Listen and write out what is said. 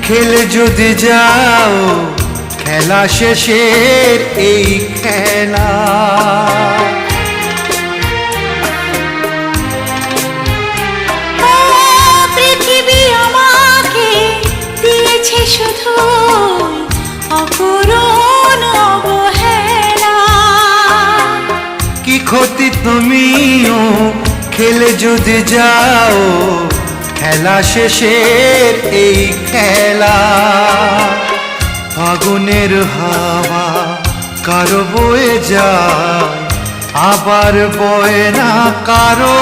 খেলে যদি যাও খেলা শেষের এই খেলা। পৃথিবী আমাকে দিয়েছে শুধু অপূরণ অবহেলা। কি ক্ষতি তুমিও খেলে যদি যাও খেলা শেষের এই খেলা। ফাগুনের হাওয়া কারো বয়ে যায় আবার বয়ে না কারো।